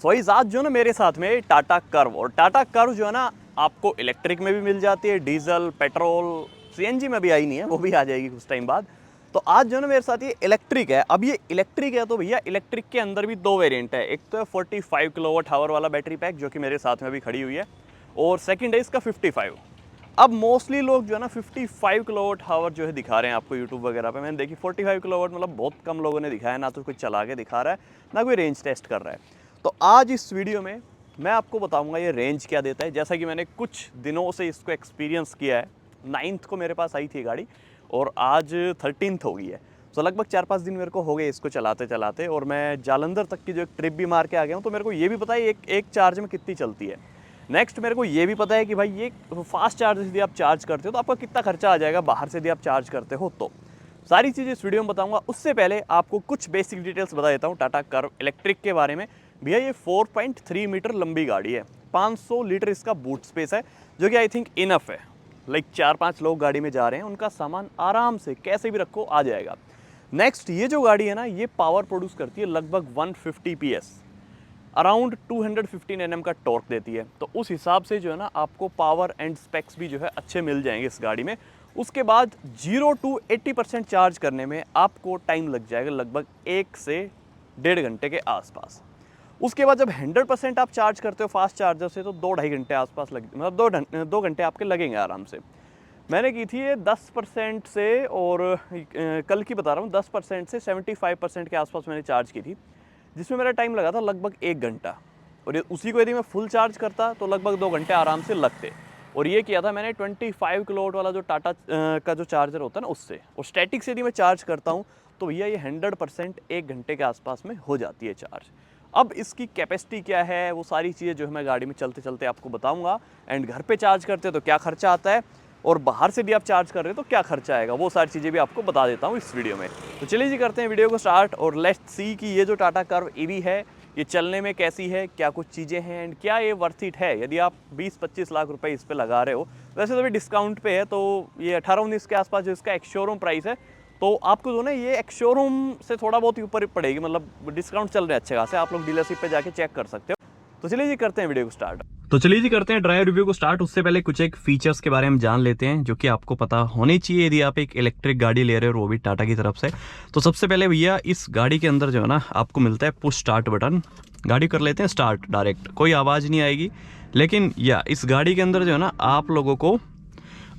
सो इस आज जो ना मेरे साथ में टाटा कर्व, और टाटा कर्व जो है ना आपको इलेक्ट्रिक में भी मिल जाती है, डीजल, पेट्रोल, सीएनजी में भी आई नहीं है, वो भी आ जाएगी कुछ टाइम बाद। तो आज जो ना मेरे साथ ये इलेक्ट्रिक है। अब ये इलेक्ट्रिक है तो भैया इलेक्ट्रिक के अंदर भी दो वेरिएंट है। एक तो है 45 किलोवाट आवर वाला बैटरी पैक जो कि मेरे साथ में भी खड़ी हुई है, और सेकंड है इसका 55। अब मोस्टली लोग जो है ना 55 किलोवाट आवर जो है दिखा रहे हैं आपको यूट्यूब वगैरह पे। मैंने देखी 45 किलोवाट मतलब बहुत कम लोगों ने दिखाया, ना तो कोई चला के दिखा रहा है ना कोई रेंज टेस्ट कर रहा है। तो आज इस वीडियो में मैं आपको बताऊंगा ये रेंज क्या देता है। जैसा कि मैंने कुछ दिनों से इसको एक्सपीरियंस किया है। 9th को मेरे पास आई थी गाड़ी और आज 13th हो गई है। तो लगभग 4-5 दिन मेरे को हो गए इसको चलाते चलाते, और मैं जालंधर तक की जो एक ट्रिप भी मार के आ गया हूँ। तो मेरे को ये भी पता है एक चार्ज में कितनी चलती है। नेक्स्ट मेरे को ये भी पता है कि भाई ये फास्ट चार्ज यदि आप चार्ज करते हो तो आपका कितना खर्चा आ जाएगा बाहर से यदि आप चार्ज करते हो। तो सारी चीज़ें इस वीडियो में बताऊंगा। उससे पहले आपको कुछ बेसिक डिटेल्स बता देता हूँ टाटा कर्व इलेक्ट्रिक के बारे में। भैया ये 4.3 मीटर लंबी गाड़ी है, 500 लीटर इसका बूट स्पेस है, जो कि आई थिंक इनफ है। लाइक 4-5 लोग गाड़ी में जा रहे हैं, उनका सामान आराम से कैसे भी रखो आ जाएगा। नेक्स्ट ये जो गाड़ी है ना ये पावर प्रोड्यूस करती है लगभग 150 PS, अराउंड 215 Nm का टॉर्क देती है। तो उस हिसाब से जो है ना आपको पावर एंड स्पेक्स भी जो है अच्छे मिल जाएंगे इस गाड़ी में। उसके बाद 0 to 80% चार्ज करने में आपको टाइम लग जाएगा लगभग 1 से 1.5 घंटे के आसपास। उसके बाद जब 100% आप चार्ज करते हो फास्ट चार्जर से तो 2-2.5 घंटे आसपास लग, मतलब 2 घंटे आपके लगेंगे आराम से। मैंने की थी ये 10% से, और कल की बता रहा हूँ 10% से 75% के आसपास मैंने चार्ज की थी, जिसमें मेरा टाइम लगा था लगभग 1 घंटा। और ये उसी को यदि मैं फुल चार्ज करता तो लगभग 2 घंटे आराम से लगते। और ये किया था मैंने 25 किलोवाट वाला जो टाटा का जो चार्जर होता है ना उससे। और स्टैटिक से यदि मैं चार्ज करता हूँ तो भैया ये 100% 1 घंटे के आसपास में हो जाती है चार्ज। अब इसकी कैपेसिटी क्या है वो सारी चीज़ें जो है मैं गाड़ी में चलते चलते आपको बताऊंगा। एंड घर पे चार्ज करते हैं तो क्या खर्चा आता है, और बाहर से भी आप चार्ज कर रहे हो तो क्या खर्चा आएगा, वो सारी चीज़ें भी आपको बता देता हूँ इस वीडियो में। तो चलिए जी करते हैं वीडियो को स्टार्ट, और लेट्स सी कि ये जो टाटा कर्व ईवी है ये चलने में कैसी है, क्या कुछ चीज़ें हैं, एंड क्या ये वर्थ इट है यदि आप 20-25 लाख रुपए इस पर लगा रहे हो। वैसे तो अभी डिस्काउंट पे है, तो ये 18-19 के आसपास जो इसका एक्स शोरूम प्राइस है, तो आपको जो ना ये एक्स शोरूम से थोड़ा बहुत ही ऊपर पड़ेगी। मतलब डिस्काउंट चल रहे हैं अच्छे खासे, आप लोग डीलरशिप पे जाके चेक कर सकते हो। तो चलिए जी करते हैं वीडियो को स्टार्ट। तो चलिए जी करते हैं ड्राइव रिव्यू को स्टार्ट। उससे पहले कुछ एक फीचर्स के बारे में जान लेते हैं जो कि आपको पता होने चाहिए यदि आप एक इलेक्ट्रिक गाड़ी ले रहे हो, वो भी टाटा की तरफ से। तो सबसे पहले भैया इस गाड़ी के अंदर जो है ना आपको मिलता है पुश स्टार्ट बटन। गाड़ी कर लेते हैं स्टार्ट डायरेक्ट, कोई आवाज़ नहीं आएगी। लेकिन या इस गाड़ी के अंदर जो है ना आप लोगों को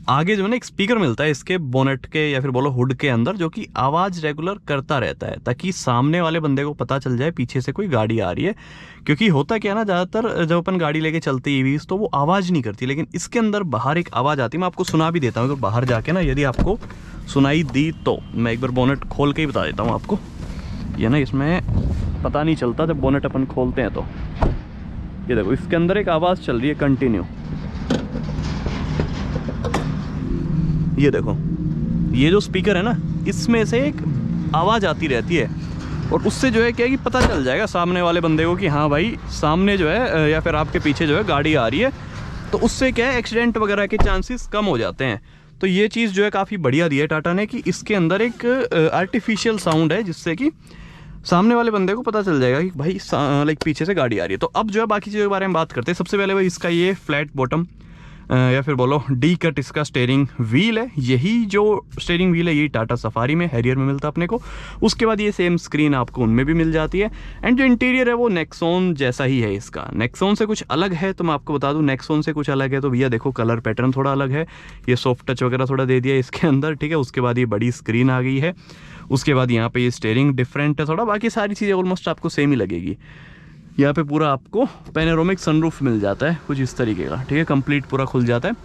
आगे जो है ना एक स्पीकर मिलता है इसके बोनेट के या फिर बोलो हुड के अंदर, जो कि आवाज़ रेगुलर करता रहता है ताकि सामने वाले बंदे को पता चल जाए पीछे से कोई गाड़ी आ रही है। क्योंकि होता क्या है ना, ज़्यादातर जब अपन गाड़ी लेके चलते ईवीज तो वो आवाज़ नहीं करती, लेकिन इसके अंदर बाहर एक आवाज़ आती है। मैं आपको सुना भी देता हूँ, तो बाहर जाके ना यदि आपको सुनाई दी तो मैं एक बार बोनेट खोल के ही बता देता हूँ आपको। ये ना इसमें पता नहीं चलता जब बोनेट अपन खोलते हैं तो ये देखो इसके अंदर एक आवाज़ चल रही है कंटिन्यू। ये देखो ये जो स्पीकर है ना इसमें से एक आवाज़ आती रहती है, और उससे जो है क्या है कि पता चल जाएगा सामने वाले बंदे को कि हाँ भाई सामने जो है या फिर आपके पीछे जो है गाड़ी आ रही है। तो उससे क्या है एक्सीडेंट वगैरह के चांसेस कम हो जाते हैं। तो ये चीज़ जो है काफ़ी बढ़िया दी है टाटा ने कि इसके अंदर एक आर्टिफिशियल साउंड है जिससे कि सामने वाले बंदे को पता चल जाएगा कि भाई लाइक पीछे से गाड़ी आ रही है। तो अब जो है बाकी चीज़ों के बारे में बात करते हैं। सबसे पहले भाई इसका ये फ्लैट बॉटम या फिर बोलो डी कट इसका स्टीयरिंग व्हील है। यही जो स्टीयरिंग व्हील है यही टाटा सफारी में, हैरियर में मिलता है अपने को। उसके बाद ये सेम स्क्रीन आपको उनमें भी मिल जाती है। एंड जो इंटीरियर है वो नेक्सॉन जैसा ही है। इसका नेक्सॉन से कुछ अलग है तो मैं आपको बता दूं नेक्सॉन से कुछ अलग है तो भैया देखो कलर पैटर्न थोड़ा अलग है, ये सॉफ्ट टच वगैरह थोड़ा दे दिया इसके अंदर, ठीक है। उसके बाद ये बड़ी स्क्रीन आ गई है। उसके बाद यहाँ पे ये स्टीयरिंग डिफरेंट है थोड़ा, बाकी सारी चीज़ें ऑलमोस्ट आपको सेम ही लगेगी। यहाँ पे पूरा आपको पैनोरामिक सनरूफ मिल जाता है कुछ इस तरीके का, ठीक है, कंप्लीट पूरा खुल जाता है।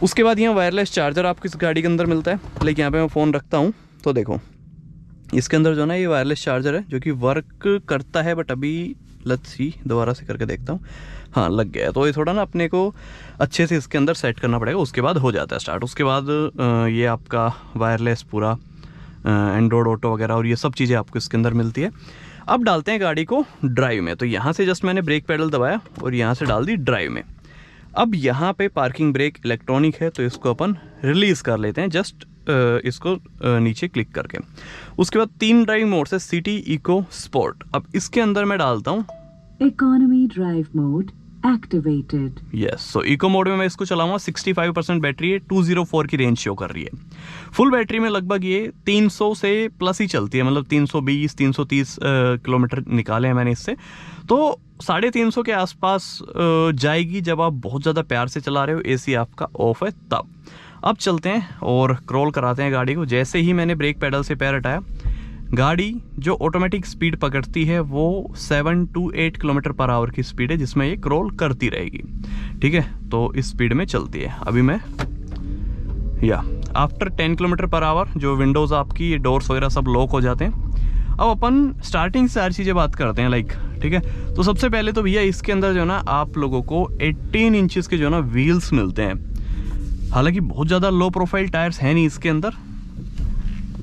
उसके बाद यहाँ वायरलेस चार्जर आपको इस गाड़ी के अंदर मिलता है। लेकिन यहाँ पे मैं फ़ोन रखता हूँ तो देखो इसके अंदर जो है ना ये वायरलेस चार्जर है जो कि वर्क करता है, बट अभी लेट्स सी दोबारा से करके देखता हूँ। हाँ लग गया है। तो ये थोड़ा ना अपने को अच्छे से इसके अंदर सेट करना पड़ेगा, उसके बाद हो जाता है स्टार्ट। उसके बाद ये आपका वायरलेस पूरा एंड्रॉयड ऑटो वगैरह और ये सब चीज़ें आपको इसके अंदर मिलती है। अब डालते हैं गाड़ी को ड्राइव में। तो यहाँ से जस्ट मैंने ब्रेक पेडल दबाया और यहाँ से डाल दी ड्राइव में। अब यहाँ पे पार्किंग ब्रेक इलेक्ट्रॉनिक है तो इसको अपन रिलीज़ कर लेते हैं जस्ट इसको नीचे क्लिक करके। उसके बाद 3 ड्राइविंग मोड्स है, सिटी, इको, स्पोर्ट। अब इसके अंदर मैं डालता हूँ Economy drive mode activated. Yes, so eco mode में मैं इसको चलाऊंगा। 65% बैटरी है, 204 की रेंज शो कर रही है। फुल बैटरी में लगभग ये 300 से प्लस ही चलती है, मतलब 320 330 किलोमीटर निकाले हैं मैंने इससे। तो 350 के आसपास जाएगी जब आप बहुत ज़्यादा प्यार से चला रहे हो, एसी आपका ऑफ है तब। अब चलते हैं और क्रॉल कराते हैं गाड़ी को। जैसे ही मैंने ब्रेक पेडल से पैर हटाया, गाड़ी जो ऑटोमेटिक स्पीड पकड़ती है वो 7 to 8 किलोमीटर पर आवर की स्पीड है, जिसमें ये क्रॉल करती रहेगी। ठीक है, तो इस स्पीड में चलती है। अभी मैं आफ्टर 10 किलोमीटर पर आवर जो विंडोज़ आपकी डोर्स वगैरह सब लॉक हो जाते हैं। अब अपन स्टार्टिंग से हर चीज़ें बात करते हैं लाइक, ठीक है। तो सबसे पहले तो भैया इसके अंदर जो है ना आप लोगों को 18 इंचज़ के जो है ना व्हील्स मिलते हैं। हालांकि बहुत ज़्यादा लो प्रोफाइल टायर्स हैं नहीं इसके अंदर,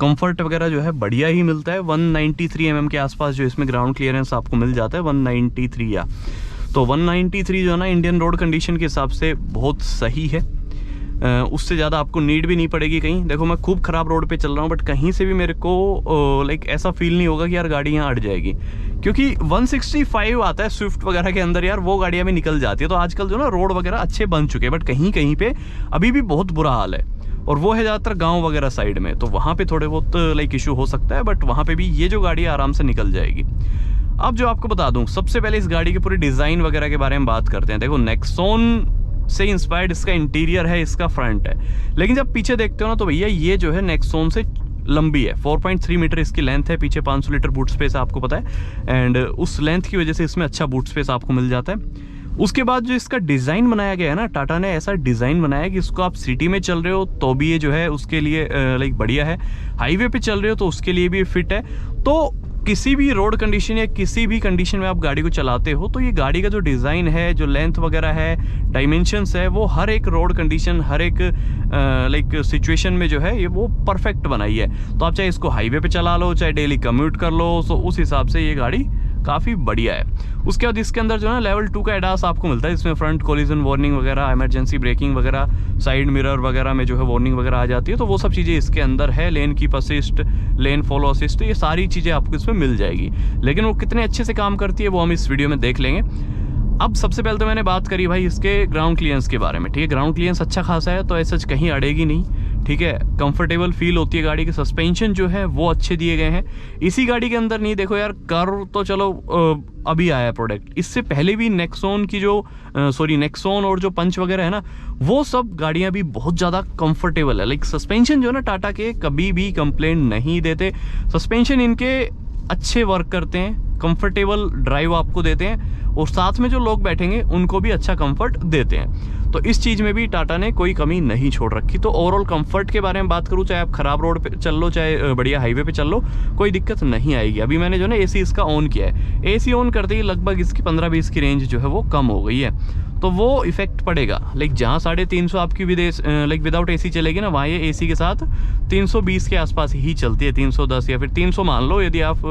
कंफर्ट वगैरह जो है बढ़िया ही मिलता है। 193 mm के आसपास जो इसमें ग्राउंड क्लियरेंस आपको मिल जाता है, 193 या तो 193 जो है ना इंडियन रोड कंडीशन के हिसाब से बहुत सही है। उससे ज़्यादा आपको नीड भी नहीं पड़ेगी कहीं। देखो मैं खूब ख़राब रोड पे चल रहा हूँ बट कहीं से भी मेरे को लाइक ऐसा फील नहीं होगा कि यार गाड़ी यहाँ अड़ जाएगी, क्योंकि 165 आता है स्विफ्ट वगैरह के अंदर यार, वो गाड़ियाँ भी निकल जाती है। तो आजकल जो ना रोड वगैरह अच्छे बन चुके हैं बट कहीं कहीं पे अभी भी बहुत बुरा हाल है, और वो है ज़्यादातर गांव वगैरह साइड में। तो वहाँ पे थोड़े बहुत लाइक इशू हो सकता है, बट वहाँ पे भी ये जो गाड़ी आराम से निकल जाएगी। अब जो आपको बता दूँ, सबसे पहले इस गाड़ी के पूरे डिज़ाइन वगैरह के बारे में बात करते हैं। देखो नेक्सॉन से इंस्पायर्ड इसका इंटीरियर है, इसका फ्रंट है, लेकिन जब पीछे देखते हो ना तो भैया ये जो है नेक्सॉन से लंबी है। 4.3 मीटर इसकी लेंथ है, पीछे 500 लीटर बूट स्पेस आपको पता है, एंड उस लेंथ की वजह से इसमें अच्छा बूट स्पेस आपको मिल जाता है। उसके बाद जो इसका डिज़ाइन बनाया गया है ना, टाटा ने ऐसा डिज़ाइन बनाया कि इसको आप सिटी में चल रहे हो तो भी ये जो है उसके लिए लाइक बढ़िया है, हाईवे पे चल रहे हो तो उसके लिए भी फिट है। तो किसी भी रोड कंडीशन या किसी भी कंडीशन में आप गाड़ी को चलाते हो तो ये गाड़ी का जो डिज़ाइन है, जो लेंथ वगैरह है, डायमेंशंस है, वो हर एक रोड कंडीशन, हर एक लाइक सिचुएशन में जो है ये वो परफेक्ट बनाई है। तो आप चाहे इसको हाईवे पे चला लो, चाहे डेली कम्यूट कर लो, तो उस हिसाब से ये गाड़ी काफ़ी बढ़िया है। उसके बाद इसके अंदर जो है ना लेवल 2 का एडास आपको मिलता है, इसमें फ्रंट कोलिजन वार्निंग वगैरह, इमरजेंसी ब्रेकिंग वगैरह, साइड मिरर वगैरह में जो है वार्निंग वगैरह आ जाती है। तो वो सब चीज़ें इसके अंदर है। लेन कीप असिस्ट, लेन फॉलो असिस्ट, ये सारी चीज़ें आपको इसमें मिल जाएगी। लेकिन वो कितने अच्छे से काम करती है वो हम इस वीडियो में देख लेंगे। अब सबसे पहले तो मैंने बात करी भाई इसके ग्राउंड क्लियरेंस के बारे में, ठीक है। ग्राउंड क्लियरेंस अच्छा खासा है, तो ऐसा कहीं अड़ेगी नहीं, ठीक है। कंफर्टेबल फील होती है गाड़ी के, सस्पेंशन जो है वो अच्छे दिए गए हैं। इसी गाड़ी के अंदर नहीं, देखो यार कर्व तो चलो अभी आया प्रोडक्ट, इससे पहले भी नेक्सॉन की जो नेक्सॉन और जो पंच वगैरह है ना, वो सब गाड़ियां भी बहुत ज़्यादा कंफर्टेबल है। लाइक सस्पेंशन जो है ना टाटा के कभी भी कंप्लेंट नहीं देते, सस्पेंशन इनके अच्छे वर्क करते हैं, कंफर्टेबल ड्राइव आपको देते हैं, और साथ में जो लोग बैठेंगे उनको भी अच्छा कंफर्ट देते हैं। तो इस चीज़ में भी टाटा ने कोई कमी नहीं छोड़ रखी। तो ओवरऑल कंफर्ट के बारे में बात करूँ, चाहे आप खराब रोड पे चल लो, चाहे बढ़िया हाईवे पे चल लो, कोई दिक्कत नहीं आएगी। अभी मैंने जो ना एसी इसका ऑन किया है, एसी ऑन करते ही लगभग इसकी 15-20 की रेंज जो है वो कम हो गई है। तो वो इफेक्ट पड़ेगा। लाइक जहाँ 350 आपकी विदेश लाइक विदाउट एसी चलेगी ना, वहाँ ये एसी के साथ 320 के आसपास ही चलती है, 310 या फिर 300 मान लो, यदि आप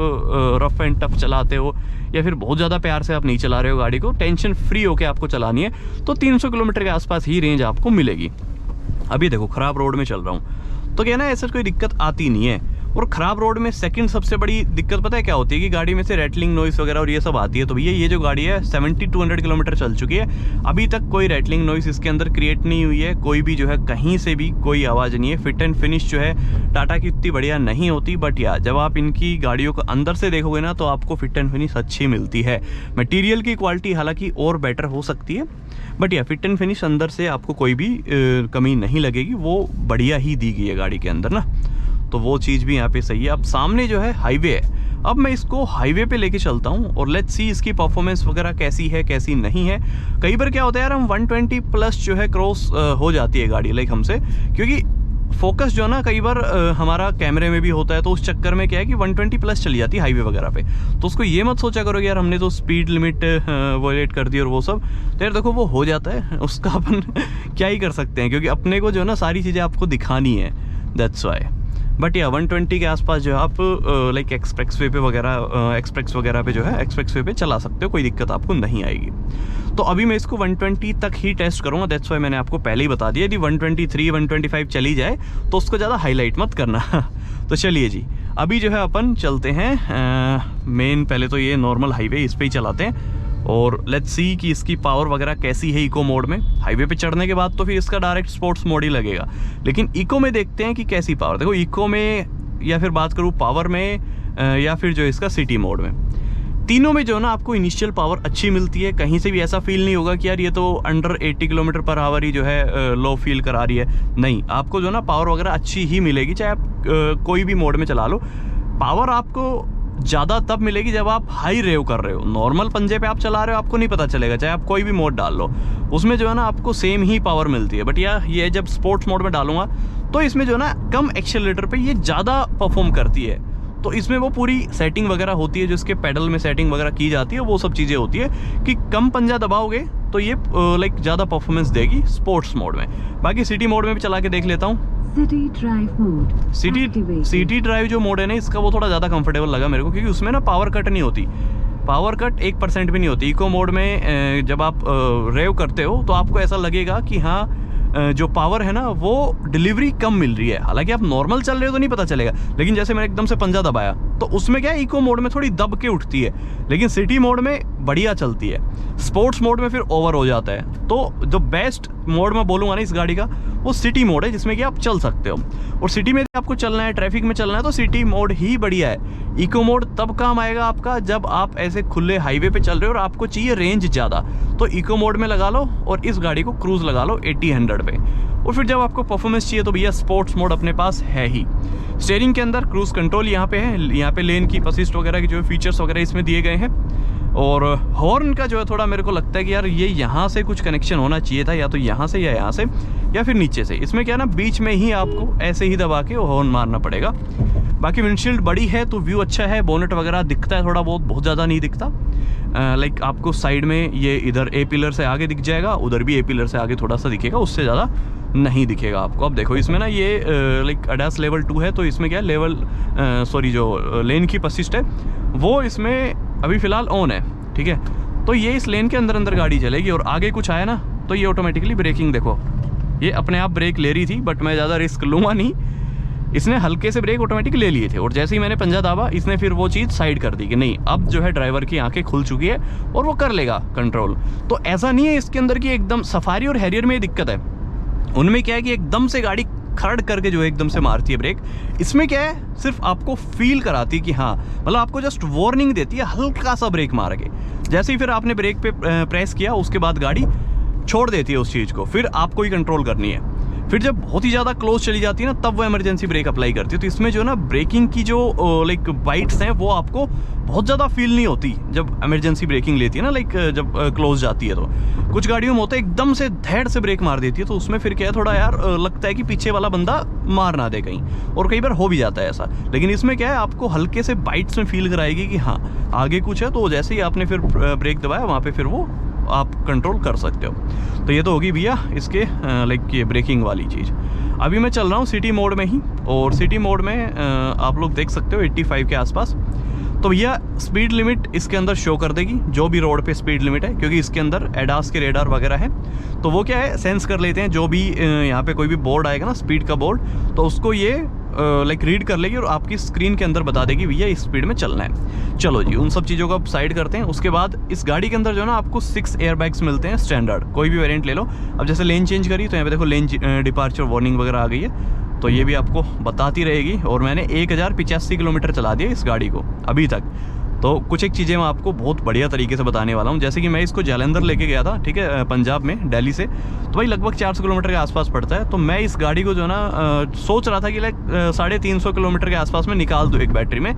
रफ एंड टफ चलाते हो या फिर बहुत ज़्यादा प्यार से आप नहीं चला रहे हो गाड़ी को, टेंशन फ्री होकर आपको चलानी है, तो 300 किलोमीटर के आसपास ही रेंज आपको मिलेगी। अभी देखो ख़राब रोड में चल रहा हूँ तो क्या ना ऐसा कोई दिक्कत आती नहीं है। और ख़राब रोड में सेकंड सबसे बड़ी दिक्कत पता है क्या होती है कि गाड़ी में से रैटलिंग नॉइस वगैरह और ये सब आती है। तो भैया ये जो गाड़ी है 70-200 किलोमीटर चल चुकी है, अभी तक कोई रैटलिंग नॉइस इसके अंदर क्रिएट नहीं हुई है, कोई भी जो है कहीं से भी कोई आवाज़ नहीं है। फिट एंड फिनिश जो है टाटा की उतनी बढ़िया नहीं होती, बट यार जब आप इनकी गाड़ियों को अंदर से देखोगे ना तो आपको फिट एंड फिनिश अच्छी मिलती है। मटीरियल की क्वालिटी हालांकि और बेटर हो सकती है, बट या फिट एंड फिनिश अंदर से आपको कोई भी कमी नहीं लगेगी, वो बढ़िया ही दी गई है गाड़ी के अंदर ना। तो वो चीज़ भी यहाँ पे सही है। अब सामने जो है हाईवे है, अब मैं इसको हाईवे पे लेके चलता हूँ और लेट्स सी इसकी परफॉर्मेंस वगैरह कैसी है कैसी नहीं है। कई बार क्या होता है यार, हम 120 प्लस जो है क्रॉस हो जाती है गाड़ी लाइक हमसे, क्योंकि फोकस जो है ना कई बार हमारा कैमरे में भी होता है, तो उस चक्कर में क्या है कि 120 प्लस चली जाती है हाईवे वगैरह पे। तो उसको ये मत सोचा करो कि यार हमने तो स्पीड लिमिट वॉयलेट कर दी और वो सब, तो यार देखो वो हो जाता है, उसका अपन क्या ही कर सकते हैं, क्योंकि अपने को जो है ना सारी चीज़ें आपको दिखानी है, दैट्स वाई। बट या 120 के आसपास जो है आप लाइक एक्सप्रेस वे पे जो है एक्सप्रेस वे पे चला सकते हो, कोई दिक्कत आपको नहीं आएगी। तो अभी मैं इसको 120 तक ही टेस्ट करूँगा, दैट्स वाई मैंने आपको पहले ही बता दिया, यदि 123 125 चली जाए तो उसको ज़्यादा हाईलाइट मत करना। तो चलिए जी, अभी जो है अपन चलते हैं मेन, पहले तो ये नॉर्मल हाईवे इस पर ही चलाते हैं, और लेट्स सी कि इसकी पावर वगैरह कैसी है इको मोड में। हाईवे पे चढ़ने के बाद तो फिर इसका डायरेक्ट स्पोर्ट्स मोड ही लगेगा, लेकिन इको में देखते हैं कि कैसी पावर। देखो इको में या फिर बात करूँ पावर में या फिर जो इसका सिटी मोड में, तीनों में जो ना आपको इनिशियल पावर अच्छी मिलती है। कहीं से भी ऐसा फील नहीं होगा कि यार ये तो अंडर 80 किलोमीटर पर आवर ही जो है लो फील करा रही है। नहीं, आपको जो ना पावर वगैरह अच्छी ही मिलेगी, चाहे आप कोई भी मोड में चला लो। पावर आपको ज़्यादा तब मिलेगी जब आप हाई रेव कर रहे हो। नॉर्मल पंजे पे आप चला रहे हो आपको नहीं पता चलेगा, चाहे आप कोई भी मोड डाल लो, उसमें जो है ना आपको सेम ही पावर मिलती है। बट ये जब स्पोर्ट्स मोड में डालूंगा तो इसमें जो ना कम एक्सेलरेटर पे ये ज़्यादा परफॉर्म करती है। तो इसमें वो पूरी सेटिंग वगैरह होती है, जो इसके पेडल में सेटिंग वगैरह की जाती है, वो सब चीज़ें होती है कि कम पंजा दबाओगे तो ये लाइक ज़्यादा परफॉर्मेंस देगी स्पोर्ट्स मोड में। बाकी सिटी मोड में भी चला के देख लेता हूँ। City drive mode. Activated. City drive जो मोड है ना इसका, वो थोड़ा ज़्यादा कंफर्टेबल लगा मेरे को, क्योंकि उसमें ना पावर कट नहीं होती। पावर कट 1% भी नहीं होती। इको मोड में जब आप रेव करते हो तो आपको ऐसा लगेगा कि हाँ जो पावर है ना वो डिलीवरी कम मिल रही है। हालांकि आप नॉर्मल चल रहे हो तो नहीं पता चलेगा, लेकिन जैसे मैंने एकदम से पंजा दबाया तो उसमें क्या है, इको मोड में थोड़ी दब के उठती है, लेकिन सिटी मोड में बढ़िया चलती है। स्पोर्ट्स मोड में फिर ओवर हो जाता है। तो जो बेस्ट मोड में बोलूँगा ना इस गाड़ी का, वो सिटी मोड है, जिसमें कि आप चल सकते हो। और सिटी में आपको चलना है, ट्रैफिक में चलना है, तो सिटी मोड ही बढ़िया है। इको मोड तब काम आएगा आपका जब आप ऐसे खुले हाईवे पे चल रहे हो और आपको चाहिए रेंज ज़्यादा, तो इको मोड में लगा लो और इस गाड़ी को क्रूज लगा लो 80-100 पे। और फिर जब आपको परफॉर्मेंस चाहिए तो भैया स्पोर्ट्स मोड अपने पास है ही। स्टीयरिंग के अंदर क्रूज कंट्रोल यहाँ पे है, यहाँ पे लेन की असिस्ट वगैरह की जो फीचर्स वगैरह इसमें दिए गए हैं। और हॉर्न का जो है थोड़ा मेरे को लगता है कि यार ये यहाँ से कुछ कनेक्शन होना चाहिए था, या तो यहाँ से या यहाँ से या फिर नीचे से। इसमें क्या है ना, बीच में ही आपको ऐसे ही दबा के हॉर्न मारना पड़ेगा। बाकी विंडशील्ड बड़ी है तो व्यू अच्छा है, बोनेट वगैरह दिखता है थोड़ा बहुत ज़्यादा नहीं दिखता। लाइक आपको साइड में ये इधर ए पिलर से आगे दिख जाएगा, उधर भी ए पिलर से आगे थोड़ा सा दिखेगा, उससे ज़्यादा नहीं दिखेगा आपको। अब देखो इसमें ना ये लाइक ADAS लेवल 2 है, तो इसमें क्या है लेवल जो लेन की असिस्ट है वो इसमें अभी फ़िलहाल ऑन है, ठीक है। तो ये इस लेन के अंदर गाड़ी चलेगी, और आगे कुछ आया ना तो ये ऑटोमेटिकली ब्रेकिंग, देखो ये अपने आप ब्रेक ले रही थी, बट मैं ज़्यादा रिस्क लूँगा नहीं। इसने हल्के से ब्रेक ऑटोमेटिक ले लिए थे, और जैसे ही मैंने पंजा दाबा इसने फिर वो चीज़ साइड कर दी कि नहीं, अब जो है ड्राइवर की आंखें खुल चुकी है और वो कर लेगा कंट्रोल। तो ऐसा नहीं है इसके अंदर कि एकदम सफारी और हैरियर में दिक्कत है, उनमें क्या है कि एकदम से गाड़ी खड़ करके जो है एकदम से मारती है ब्रेक। इसमें क्या है, सिर्फ आपको फील कराती है कि हाँ, मतलब आपको जस्ट वार्निंग देती है हल्का सा ब्रेक मार के। जैसे ही फिर आपने ब्रेक पे प्रेस किया उसके बाद गाड़ी छोड़ देती है उस चीज़ को, फिर आपको ही कंट्रोल करनी है। फिर जब बहुत ही ज़्यादा क्लोज चली जाती है ना, तब वो इमरजेंसी ब्रेक अप्लाई करती है। तो इसमें जो है ना ब्रेकिंग की जो लाइक बाइट्स हैं वो आपको बहुत ज़्यादा फील नहीं होती जब इमरजेंसी ब्रेकिंग लेती है ना, लाइक जब क्लोज जाती है। तो कुछ गाड़ियों में होता है एकदम से धैड़ से ब्रेक मार देती है, तो उसमें फिर क्या है थोड़ा यार लगता है कि पीछे वाला बंदा मार ना दे कहीं, और कई बार हो भी जाता है ऐसा। लेकिन इसमें क्या है, आपको हल्के से बाइट्स में फील कराएगी कि हाँ आगे कुछ है, तो जैसे ही आपने फिर ब्रेक दबाया वहाँ पर फिर वो आप कंट्रोल कर सकते हो। तो ये तो होगी भैया इसके लाइक ये ब्रेकिंग वाली चीज़। अभी मैं चल रहा हूँ सिटी मोड में ही, और सिटी मोड में आप लोग देख सकते हो 85 के आसपास। तो भैया स्पीड लिमिट इसके अंदर शो कर देगी, जो भी रोड पे स्पीड लिमिट है, क्योंकि इसके अंदर ADAS के रेडार वगैरह है, तो वो क्या है सेंस कर लेते हैं। जो भी यहाँ पे कोई भी बोर्ड आएगा ना, स्पीड का बोर्ड, तो उसको ये लाइक रीड कर लेगी और आपकी स्क्रीन के अंदर बता देगी भैया इस स्पीड में चलना है। चलो जी, उन सब चीज़ों को आप साइड करते हैं। उसके बाद इस गाड़ी के अंदर जो है ना आपको 6 एयरबैग्स मिलते हैं स्टैंडर्ड, कोई भी वेरिएंट ले लो। अब जैसे लेन चेंज करी तो यहाँ पे देखो लेन डिपार्चर वार्निंग वगैरह आ गई है, तो ये भी आपको बताती रहेगी। और मैंने 1085 किलोमीटर चला दिया इस गाड़ी को अभी तक। तो कुछ एक चीज़ें मैं आपको बहुत बढ़िया तरीके से बताने वाला हूँ। जैसे कि मैं इसको जालंधर लेके गया था, ठीक है, पंजाब में, दिल्ली से, तो भाई लगभग 400 किलोमीटर के आसपास पड़ता है। तो मैं इस गाड़ी को जो है ना सोच रहा था कि लाइक 350 किलोमीटर के आसपास में निकाल दूँ एक बैटरी में,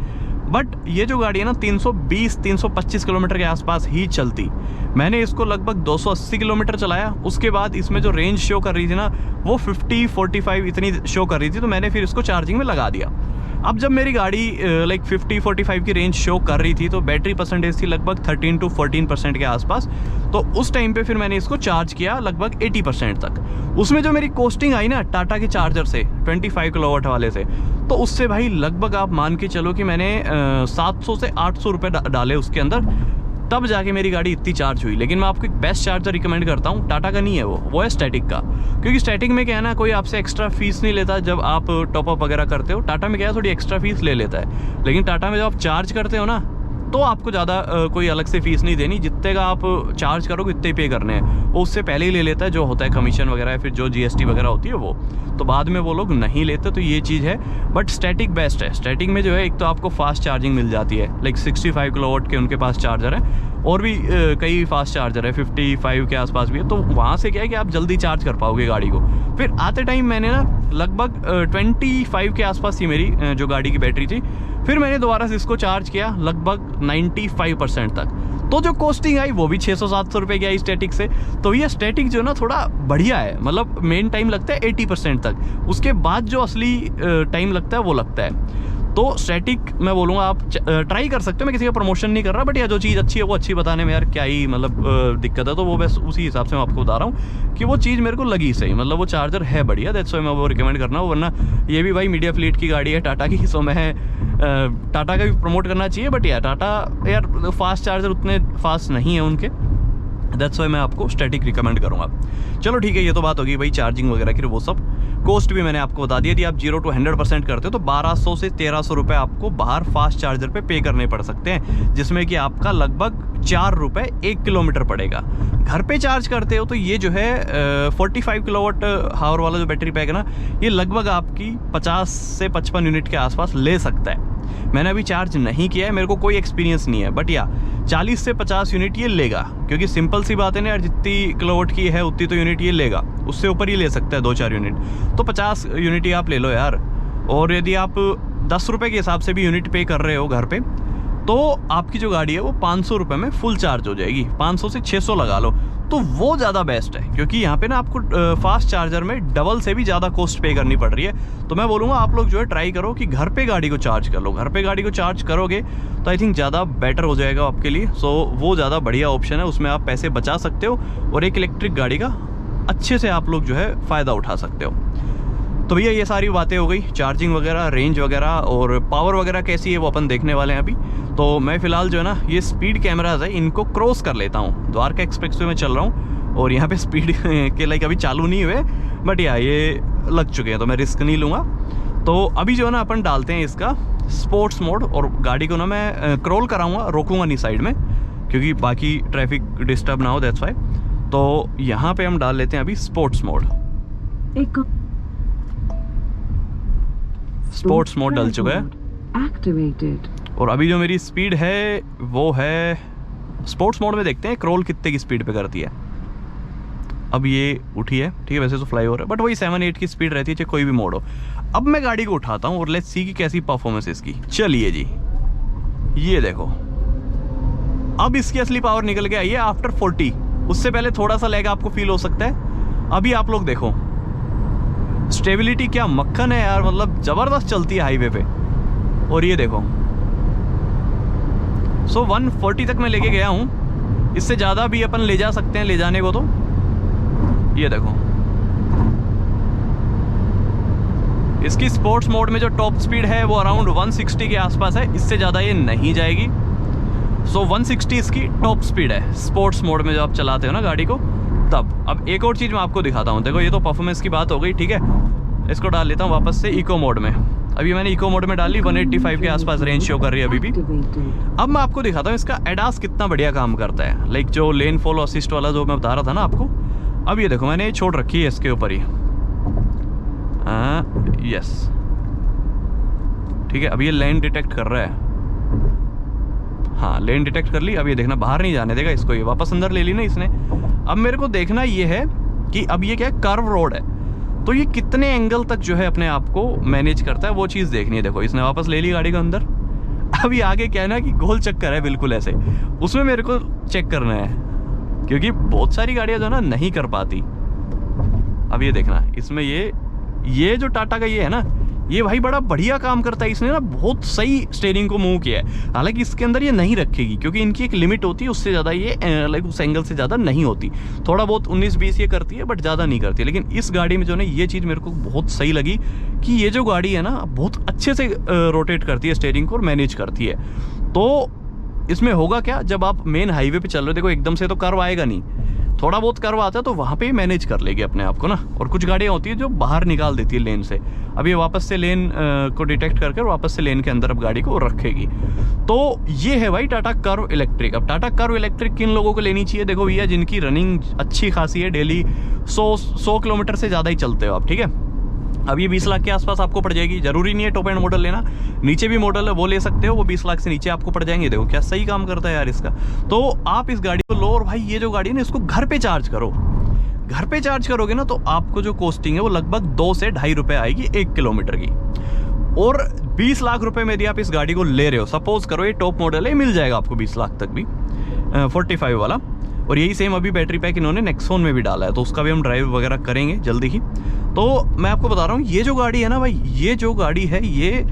बट ये जो गाड़ी है ना 320-325 किलोमीटर के आसपास ही चलती। मैंने इसको लगभग 280 किलोमीटर चलाया। उसके बाद इसमें जो रेंज शो कर रही थी ना वो 50-45 इतनी शो कर रही थी, तो मैंने फिर इसको चार्जिंग में लगा दिया। अब जब मेरी गाड़ी लाइक 50-45 की रेंज शो कर रही थी, तो बैटरी परसेंटेज थी लगभग 13-14% के आसपास। तो उस टाइम पे फिर मैंने इसको चार्ज किया लगभग 80% तक। उसमें जो मेरी कोस्टिंग आई ना टाटा के चार्जर से 25 किलोवाट वाले से, तो उससे भाई लगभग आप मान के चलो कि मैंने 700 से 800 रुपये डाले उसके अंदर, तब जाके मेरी गाड़ी इतनी चार्ज हुई। लेकिन मैं आपको एक बेस्ट चार्जर रिकमेंड करता हूँ, टाटा का नहीं है वो है स्टैटिक का। क्योंकि स्टैटिक में क्या है ना, कोई आपसे एक्स्ट्रा फीस नहीं लेता जब आप टॉपअप वगैरह करते हो। टाटा में क्या है थोड़ी एक्स्ट्रा फीस ले लेता है, लेकिन टाटा में जब आप चार्ज करते हो ना तो आपको ज़्यादा कोई अलग से फीस नहीं देनी, जितने का आप चार्ज करोगे उतने ही पे करने हैं। वो उससे पहले ही ले लेता है जो होता है कमीशन वगैरह या फिर जो GST वगैरह होती है वो, तो बाद में वो लोग नहीं लेते। तो ये चीज़ है, बट स्टैटिक बेस्ट है। स्टैटिक में जो है एक तो आपको फास्ट चार्जिंग मिल जाती है, लाइक 65 किलोवाट के उनके पास चार्जर है, और भी कई फास्ट चार्जर है 55 के आसपास भी है। तो वहाँ से क्या है कि आप जल्दी चार्ज कर पाओगे गाड़ी को। फिर आते टाइम मैंने ना लगभग 25 के आसपास थी मेरी जो गाड़ी की बैटरी थी, फिर मैंने दोबारा से इसको चार्ज किया लगभग 95% तक, तो जो कॉस्टिंग आई वो भी 600-700 रुपये की आई स्टैटिक से। तो ये स्टैटिक जो ना थोड़ा बढ़िया है, मतलब मेन टाइम लगता है 80% तक, उसके बाद जो असली टाइम लगता है वो लगता है। तो स्टैटिक मैं बोलूँगा आप ट्राई कर सकते हो, मैं किसी का प्रमोशन नहीं कर रहा, बट यार जो चीज़ अच्छी है वो अच्छी बताने में यार क्या ही मतलब दिक्कत है। तो वो बस उसी हिसाब से मैं आपको बता रहा हूँ कि वो चीज़ मेरे को लगी सही, मतलब वो चार्जर है बढ़िया, दैट्स व्हाई मैं वो रिकमेंड करना हूँ। वरना ये भी भाई मीडिया फ्लीट की गाड़ी है टाटा की, सो मैं टाटा का भी प्रमोट करना चाहिए, बट यार टाटा यार फास्ट चार्जर उतने फास्ट नहीं है उनके, दैट्स वाई मैं आपको स्टैटिक रिकमेंड करूँगा। चलो ठीक है, ये तो बात होगी भाई चार्जिंग वगैरह की, वो सब कॉस्ट भी मैंने आपको बता दिया। यदि आप 0 to 100% करते हो तो 1200 से 1300 रुपये आपको बाहर फास्ट चार्जर पे पे करने पड़ सकते हैं, जिसमें कि आपका लगभग 4 रुपये 1 किलोमीटर पड़ेगा। घर पे चार्ज करते हो तो ये जो है 45 किलोवाट हावर वाला जो बैटरी पैक है ना, ये लगभग आपकी 50 से 55 यूनिट के आसपास ले सकता है। मैंने अभी चार्ज नहीं किया है, मेरे को कोई एक्सपीरियंस नहीं है, बट या 40 से 50 यूनिट ये लेगा, क्योंकि सिंपल सी बात है ना यार, जितनी किलोवाट की है उतनी तो यूनिट ये लेगा, उससे ऊपर ही ले सकता है 2-4 यूनिट, तो 50 यूनिट ही आप ले लो यार। और यदि आप 10 रुपये के हिसाब से भी यूनिट पे कर रहे हो घर पे, तो आपकी जो गाड़ी है वो 500 रुपये में फुल चार्ज हो जाएगी, 500 से 600 लगा लो, तो वो ज़्यादा बेस्ट है। क्योंकि यहाँ पे ना आपको फास्ट चार्जर में डबल से भी ज़्यादा कॉस्ट पे करनी पड़ रही है। तो मैं बोलूँगा आप लोग जो है ट्राई करो कि घर पे गाड़ी को चार्ज कर लो। घर पे गाड़ी को चार्ज करोगे तो आई थिंक ज़्यादा बेटर हो जाएगा आपके लिए। सो वो ज़्यादा बढ़िया ऑप्शन है, उसमें आप पैसे बचा सकते हो और एक इलेक्ट्रिक गाड़ी का अच्छे से आप लोग जो है फ़ायदा उठा सकते हो। तो भैया ये सारी बातें हो गई, चार्जिंग वगैरह, रेंज वगैरह और पावर वगैरह कैसी है वो अपन देखने वाले हैं अभी। तो मैं फ़िलहाल जो है ना ये स्पीड कैमराज है इनको क्रॉस कर लेता हूँ। द्वारका एक्सप्रेसवे में चल रहा हूँ और यहाँ पे स्पीड के लाइक अभी चालू नहीं हुए, बट यार ये लग चुके हैं, तो मैं रिस्क नहीं लूँगा। तो अभी जो है ना अपन डालते हैं इसका स्पोर्ट्स मोड, और गाड़ी को ना मैं क्रॉल कराऊँगा, रोकूँगा नहीं साइड में, क्योंकि बाकी ट्रैफिक डिस्टर्ब ना हो, दैट्स वाई। तो यहाँ पे हम डाल लेते हैं अभी स्पोर्ट्स मोड। स्पोर्ट्स मोड डल चुका है Activated. और अभी जो मेरी स्पीड है वो है स्पोर्ट्स मोड में। देखते हैं क्रॉल कितने की स्पीड पे करती है। अब ये उठी है, ठीक है, वैसे तो फ्लाई हो रहा है, बट वही 7-8 की स्पीड रहती है चाहे कोई भी मोड हो। अब मैं गाड़ी को उठाता हूँ और लेट्स सी कि कैसी परफॉर्मेंस इसकी। चलिए जी, ये देखो अब इसकी असली पावर निकल के आई है आफ्टर 40। उससे पहले थोड़ा सा लैग आपको फील हो सकता है। अभी आप लोग देखो स्टेबिलिटी क्या मक्खन है यार, मतलब ज़बरदस्त चलती है हाईवे पे। और ये देखो 140 तक मैं लेके गया हूँ, इससे ज़्यादा भी अपन ले जा सकते हैं ले जाने को। तो ये देखो इसकी स्पोर्ट्स मोड में जो टॉप स्पीड है वो अराउंड 160 के आसपास है, इससे ज़्यादा ये नहीं जाएगी। 160 इसकी टॉप स्पीड है स्पोर्ट्स मोड में, जो आप चलाते हो ना गाड़ी को तब। अब एक और चीज़ मैं आपको दिखाता हूँ। देखो ये तो परफॉर्मेंस की बात हो गई, ठीक है, इसको डाल लेता हूँ वापस से इको मोड में। अभी मैंने इको मोड में डाली, 185 के आसपास रेंज शो कर रही है अभी भी। अब मैं आपको दिखाता हूँ इसका एडास कितना बढ़िया काम करता है, लाइक जो लेन फॉलो असिस्ट वाला जो मैं बता रहा था ना आपको। अब ये देखो मैंने छोड़ रखी है इसके ऊपर ही, यस ठीक है। अब ये लेन डिटेक्ट कर रहा है, हाँ लेन डिटेक्ट कर ली। अब ये देखना बाहर नहीं जाने देगा इसको, ये वापस अंदर ले ली ना इसने। अब मेरे को देखना ये है कि अब ये क्या है, कर्व रोड है, तो ये कितने एंगल तक जो है अपने आप को मैनेज करता है, वो चीज़ देखनी है। देखो इसने वापस ले ली गाड़ी को अंदर। अभी आगे क्या है ना कि गोल चक्कर है बिल्कुल ऐसे, उसमें मेरे को चेक करना है, क्योंकि बहुत सारी गाड़ियाँ जो ना नहीं कर पाती। अब ये देखना इसमें ये जो टाटा का ये है ना, ये भाई बड़ा बढ़िया काम करता है। इसने ना बहुत सही स्टीयरिंग को मूव किया है। हालांकि इसके अंदर ये नहीं रखेगी, क्योंकि इनकी एक लिमिट होती है, उससे ज़्यादा ये लाइक उस एंगल से ज़्यादा नहीं होती। थोड़ा बहुत 19-20 ये करती है, बट ज़्यादा नहीं करती। लेकिन इस गाड़ी में जो है ये चीज़ मेरे को बहुत सही लगी कि ये जो गाड़ी है ना बहुत अच्छे से रोटेट करती है स्टीयरिंग को और मैनेज करती है। तो इसमें होगा क्या, जब आप मेन हाईवे पे चल रहे हो, देखो एकदम से तो कर्व आएगा नहीं, थोड़ा बहुत कर्व आता है तो वहाँ पे मैनेज कर लेगी अपने आप को ना। और कुछ गाड़ियाँ होती है जो बाहर निकाल देती है लेन से, अब ये वापस से लेन को डिटेक्ट करके वापस से लेन के अंदर अब गाड़ी को रखेगी। तो ये है भाई टाटा कर्व इलेक्ट्रिक। अब टाटा कर्व इलेक्ट्रिक किन लोगों को लेनी चाहिए? देखो भैया, जिनकी रनिंग अच्छी खासी है, डेली 100 किलोमीटर से ज़्यादा ही चलते हो आप, ठीक है। अब ये 20 लाख के आसपास आपको पड़ जाएगी। जरूरी नहीं है टॉप एंड मॉडल लेना, नीचे भी मॉडल है वो ले सकते हो, वो 20 लाख से नीचे आपको पड़ जाएंगे। देखो क्या सही काम करता है यार इसका। तो आप इस गाड़ी को लो और भाई ये जो गाड़ी है ना, इसको घर पे चार्ज करो। घर पे चार्ज करोगे ना तो आपको जो कॉस्टिंग है वो लगभग 2 से 2.5 रुपये आएगी 1 किलोमीटर की। और 20 लाख रुपए में यदि आप इस गाड़ी को ले रहे हो, सपोज करो ये टॉप मॉडल है, मिल जाएगा आपको 20 लाख तक भी 45 वाला। और यही सेम अभी बैटरी पैक इन्होंने नेक्सॉन में भी डाला है, तो उसका भी हम ड्राइव वगैरह करेंगे जल्दी ही। तो मैं आपको बता रहा हूँ, ये जो गाड़ी है ना भाई, ये जो गाड़ी है ये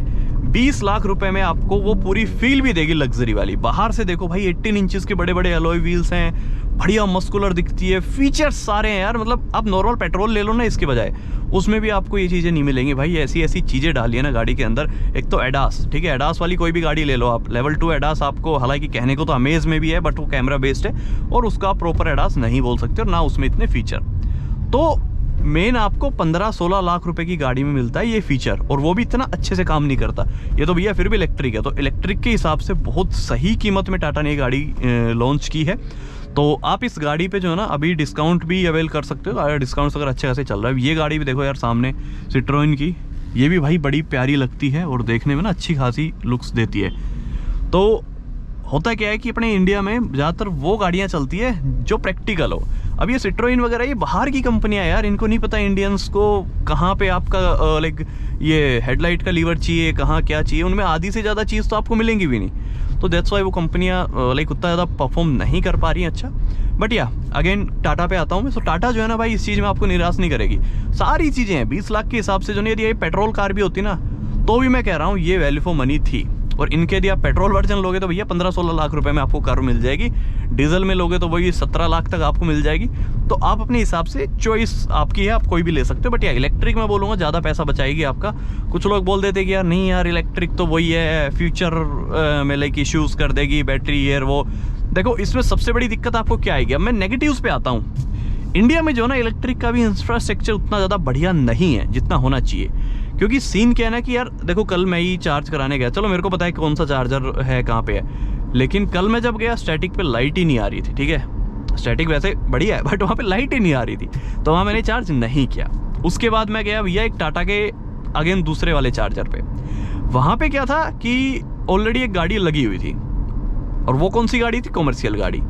20 लाख रुपए में आपको वो पूरी फील भी देगी लग्जरी वाली। बाहर से देखो भाई 18 इंचेस के बड़े बड़े अलॉय व्हील्स हैं, बढ़िया मस्कुलर दिखती है, फीचर्स सारे हैं यार। मतलब आप नॉर्मल पेट्रोल ले लो ना इसके बजाय, उसमें भी आपको ये चीज़ें नहीं मिलेंगी भाई। ऐसी ऐसी चीज़ें डाली है ना गाड़ी के अंदर। एक तो एडास, ठीक है, एडास वाली कोई भी गाड़ी ले लो आप, लेवल 2 एडास आपको, हालांकि कहने को तो अमेज में भी है बट वो कैमरा बेस्ड है और उसका प्रॉपर एडास नहीं बोल सकते और ना उसमें इतने फीचर। तो मेन आपको 15-16 लाख रुपए की गाड़ी में मिलता है ये फीचर, और वो भी इतना अच्छे से काम नहीं करता। ये तो भैया फिर भी इलेक्ट्रिक है, तो इलेक्ट्रिक के हिसाब से बहुत सही कीमत में टाटा ने ये गाड़ी लॉन्च की है। तो आप इस गाड़ी पे जो है ना अभी डिस्काउंट भी अवेल कर सकते हो, अगर डिस्काउंट्स अगर अच्छे खासे चल रहा है। ये गाड़ी भी देखो यार सामने सिट्रोइन की, ये भी भाई बड़ी प्यारी लगती है और देखने में ना अच्छी खासी लुक्स देती है। तो होता क्या है कि अपने इंडिया में ज़्यादातर वो गाड़ियाँ चलती है जो प्रैक्टिकल हो। अब ये सिट्रोइन वगैरह ये बाहर की कंपनियाँ यार, इनको नहीं पता इंडियंस को कहाँ पे आपका लाइक ये हेडलाइट का लीवर चाहिए, कहाँ क्या चाहिए, उनमें आधी से ज़्यादा चीज़ तो आपको मिलेंगी भी नहीं। तो दैट्स वाई वो कंपनियाँ लाइक उतना ज़्यादा परफॉर्म नहीं कर पा रही हैं अच्छा। बट या अगेन टाटा पे आता हूँ मैं। तो टाटा जो है ना भाई इस चीज़ में आपको निराश नहीं करेगी। सारी चीज़ें हैं 20 लाख के हिसाब से जो नहीं, यदि ये पेट्रोल कार भी होती ना तो भी मैं कह रहा हूँ ये वैल्यू फॉर मनी थी। और इनके यदि आप पेट्रोल वर्जन लोगे तो भैया 15-16 लाख रुपए में आपको कार मिल जाएगी। डीजल में लोगे तो वही 17 लाख तक आपको मिल जाएगी। तो आप अपने हिसाब से चॉइस आपकी है, आप कोई भी ले सकते हो। बट यार इलेक्ट्रिक मैं बोलूँगा ज़्यादा पैसा बचाएगी आपका। कुछ लोग बोल देते कि यार नहीं यार इलेक्ट्रिक तो वही है, फ्यूचर में लाइक इश्यूज़ कर देगी बैटरी ईयर वो। देखो इसमें सबसे बड़ी दिक्कत आपको क्या आएगी, अब मैं नेगेटिव्स पे आता हूँ। इंडिया में जो ना इलेक्ट्रिक का भी इंफ्रास्ट्रक्चर उतना ज़्यादा बढ़िया नहीं है जितना होना चाहिए। क्योंकि सीन क्या है ना कि यार देखो कल मैं ही चार्ज कराने गया, चलो मेरे को पता है कौन सा चार्जर है कहाँ पे है, लेकिन कल मैं जब गया स्टैटिक पे लाइट ही नहीं आ रही थी, ठीक है। स्टैटिक वैसे बढ़िया है बट वहाँ पे लाइट ही नहीं आ रही थी, तो वहाँ मैंने चार्ज नहीं किया। उसके बाद मैं गया भैया एक टाटा के अगेन दूसरे वाले चार्जर पे। वहाँ पे क्या था कि ऑलरेडी एक गाड़ी लगी हुई थी, और वो कौन सी गाड़ी थी, कॉमर्शियल गाड़ी,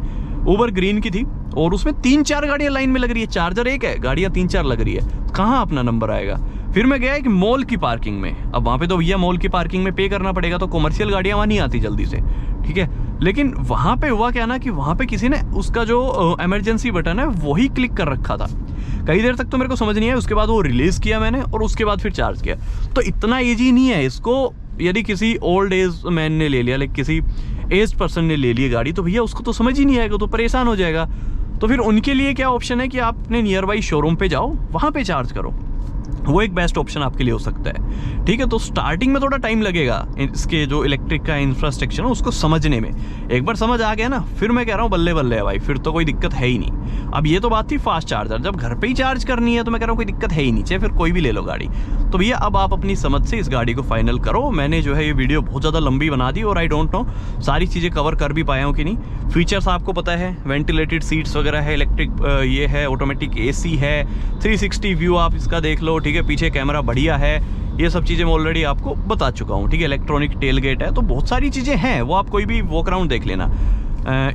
उबर ग्रीन की थी, और उसमें 3-4 गाड़ियाँ लाइन में लग रही है, चार्जर एक है, गाड़ियाँ 3-4 लग रही है, कहाँ अपना नंबर आएगा। फिर मैं गया एक मॉल की पार्किंग में। अब वहाँ पे तो भैया मॉल की पार्किंग में पे करना पड़ेगा, तो कॉमर्शियल गाड़ियाँ वहाँ नहीं आती जल्दी से, ठीक है। लेकिन वहाँ पे हुआ क्या ना कि वहाँ पे किसी ने उसका जो इमरजेंसी बटन है वही क्लिक कर रखा था। कई देर तक तो मेरे को समझ नहीं आया, उसके बाद वो रिलीज़ किया मैंने और उसके बाद फिर चार्ज किया। तो इतना ईजी नहीं है इसको, यदि किसी ओल्ड एज मैन ने ले लिया, लाइक किसी एज पर्सन ने ले ली गाड़ी, तो भैया उसको तो समझ ही नहीं आएगा, तो परेशान हो जाएगा। तो फिर उनके लिए क्या ऑप्शन है कि आप अपने नियर बाई शोरूम पे जाओ, वहाँ पे चार्ज करो, वो एक बेस्ट ऑप्शन आपके लिए हो सकता है, ठीक है। तो स्टार्टिंग में थोड़ा टाइम लगेगा इसके जो इलेक्ट्रिक का इंफ्रास्ट्रक्चर है उसको समझने में। एक बार समझ आ गया ना, फिर मैं कह रहा हूँ बल्ले बल्ले है भाई, फिर तो कोई दिक्कत है ही नहीं। अब ये तो बात थी फास्ट चार्जर, जब घर पे ही चार्ज करनी है तो मैं कह रहा हूँ कोई दिक्कत है ही नहीं, चाहे फिर कोई भी ले लो गाड़ी। तो भैया अब आप अपनी समझ से इस गाड़ी को फाइनल करो। मैंने जो है ये वीडियो बहुत ज़्यादा लंबी बना दी और आई डोंट नो सारी चीज़ें कवर कर भी पाया हूँ कि नहीं। फीचर्स आपको पता है, वेंटिलेटेड सीट्स वगैरह है, इलेक्ट्रिक ये है, ऑटोमेटिक AC है, 360 व्यू आप इसका देख लो, ठीक है, पीछे कैमरा बढ़िया है, ये सब चीज़ें मैं ऑलरेडी आपको बता चुका हूँ, ठीक है। इलेक्ट्रॉनिक टेल गेट है, तो बहुत सारी चीज़ें हैं, वो आप कोई भी वॉक अराउंड देख लेना।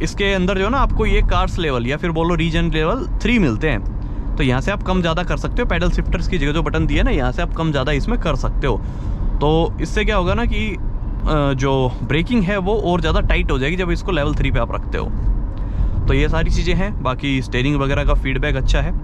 इसके अंदर जो है ना आपको ये कार्स लेवल या फिर बोलो रीजन लेवल 3 मिलते हैं, तो यहाँ से आप कम ज़्यादा कर सकते हो। पैडल शिफ्टर्स की जगह जो बटन दिए ना, यहाँ से आप कम ज़्यादा इसमें कर सकते हो। तो इससे क्या होगा ना कि जो ब्रेकिंग है वो और ज़्यादा टाइट हो जाएगी जब इसको लेवल 3 पे आप रखते हो। तो ये सारी चीज़ें हैं। बाकी स्टीयरिंग वगैरह का फीडबैक अच्छा है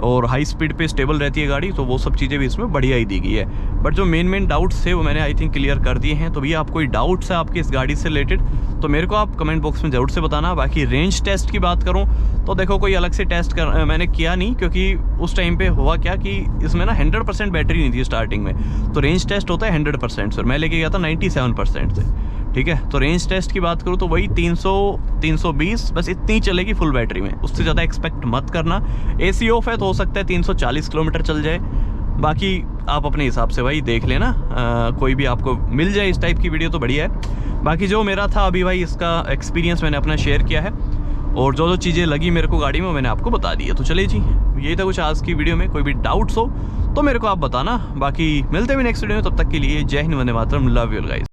और हाई स्पीड पे स्टेबल रहती है गाड़ी, तो वो सब चीज़ें भी इसमें बढ़िया ही दी गई है। बट जो मेन डाउट्स थे वो मैंने आई थिंक क्लियर कर दिए हैं। तो भैया आप कोई डाउट्स है आपकी इस गाड़ी से रिलेटेड तो मेरे को आप कमेंट बॉक्स में ज़रूर से बताना। बाकी रेंज टेस्ट की बात करूँ तो देखो कोई अलग से टेस्ट मैंने किया नहीं, क्योंकि उस टाइम पे हुआ क्या कि इसमें ना 100% बैटरी नहीं थी स्टार्टिंग में, तो रेंज टेस्ट होता है 100% से, मैं लेके गया था 97% से, ठीक है। तो रेंज टेस्ट की बात करूँ तो वही 300 320 बस इतनी चलेगी फुल बैटरी में, उससे ज़्यादा एक्सपेक्ट मत करना। AC ऑफ है तो हो सकता है 340 किलोमीटर चल जाए, बाकी आप अपने हिसाब से भाई देख लेना। कोई भी आपको मिल जाए इस टाइप की वीडियो तो बढ़िया है। बाकी जो मेरा था अभी भाई इसका एक्सपीरियंस मैंने अपना शेयर किया है, और जो जो चीज़ें लगी मेरे को गाड़ी में वो मैंने आपको बता दी है। तो चलिए जी, यही था कुछ आज की वीडियो में। कोई भी डाउट्स हो तो मेरे को आप बताना, बाकी मिलते हैं नेक्स्ट वीडियो में। तब तक के लिए जय Hind, Vande Mataram, love you guys.